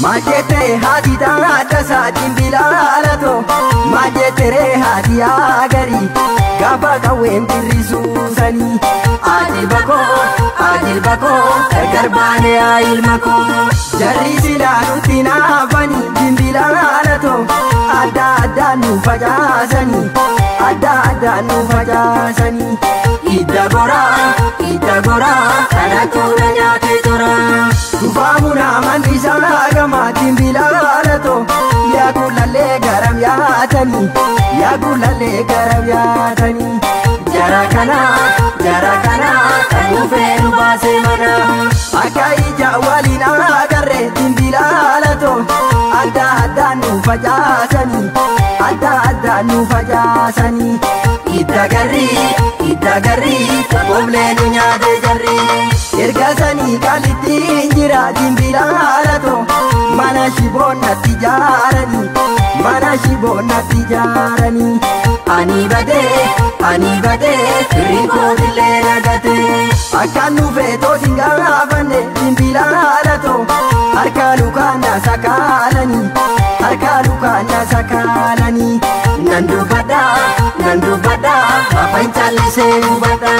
Majete hadi da sa dimbilala to Majete hadi agari Gaba kawen dirisu sani Adil bako Garbane ilmako Jarri silanu tina bani dimbilala to Ada nu fajasani Ada nu fajasani Ida gora Kana kuna nyate tora Tufamuna mandisa gama dimbilala to Ya gulale garam yatani Jara kana Kanu fenu base mana Akai jawalina garre dimbilala to Ada nu fajasani Ida garri Komlenu nyade jarri Ergasani kaliti injira dimbilala to Mana shibona tijarani Ani bade Riko dile nagate Akanu veto singara bande dimbilala to Harka lukana sakalani Nandu bada Apa incali sewu bada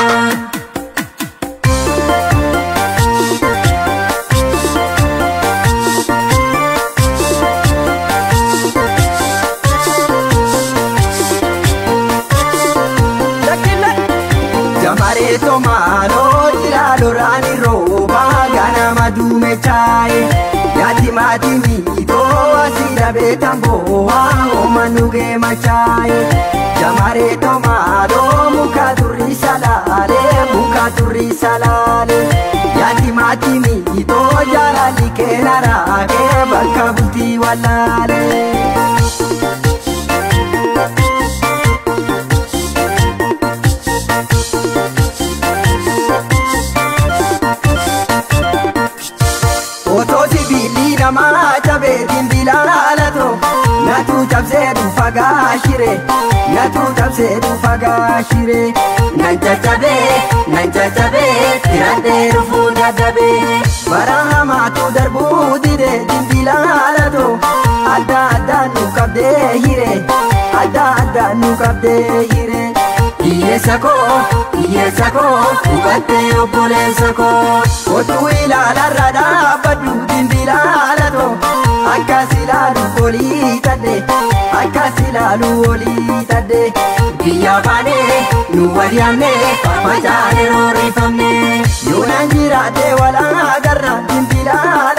Jamare tomano tirado rani roba Gana madume chai Yati matimi to asira betambo Omanuge machai Jamare tomano muka turi salale Yati matimi to jalali kenara Ke baka buti walale Nama jabe dimbilala to Natu jabse du fagashire Nanjajabe Tirande rufunda dabe Barahama tu darbu dide dimbilala to Ada nu kabde hire Iyesako Ukate obbolesako Otu ilala rada badu dimbilala to Akkasilalu oli tade Biyya baane nu waliyaamne Facaane roorifamne Yoonaan jiraate wala agarra dimbilala